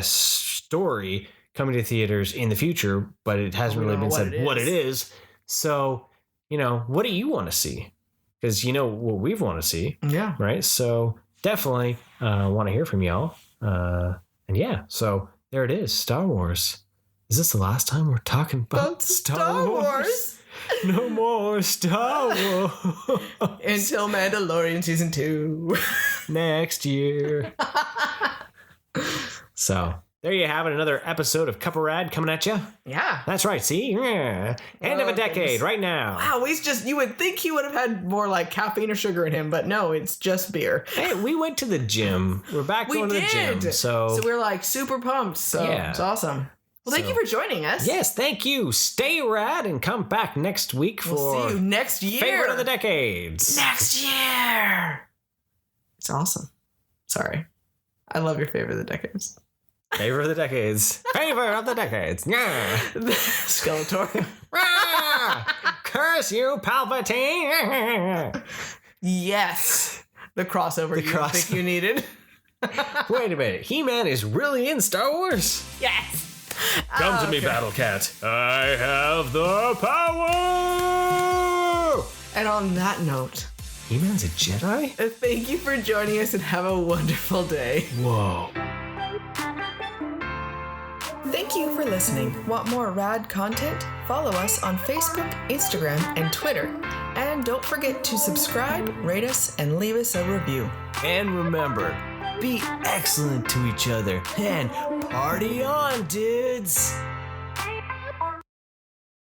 story coming to theaters in the future, but it hasn't really been said what it is. So, what do you want to see? Because what we want to see. Yeah. Right? So definitely want to hear from y'all. And yeah, so there it is, Star Wars. Is this the last time we're talking about Star Wars? No more Star Wars. Until Mandalorian season 2. Next year. So there you have it, another episode of Cupperad coming at you. Yeah. That's right, see? Yeah. End of a decade right now. Wow, you would think he would have had more like caffeine or sugar in him, but no, it's just beer. Hey, we went to the gym. We're back going to the gym. So we're like super pumped. So it's awesome. Well, thank you for joining us. Yes, thank you. Stay rad and come back next week for we'll see you next year. Favorite of the Decades. Next year. It's awesome. Sorry. I love your Favorite of the Decades. Favorite of the Decades. Favorite of the Decades. Yeah. Skeletor. Curse you, Palpatine. Yes. The crossover you didn't think you needed. Wait a minute. He-Man is really in Star Wars? Yes. Come to me, Battle Cat. I have the power! And on that note, He-Man's a Jedi? Thank you for joining us and have a wonderful day. Whoa. Thank you for listening. Want more rad content? Follow us on Facebook, Instagram, and Twitter. And don't forget to subscribe, rate us, and leave us a review. And remember, be excellent to each other and party on, dudes!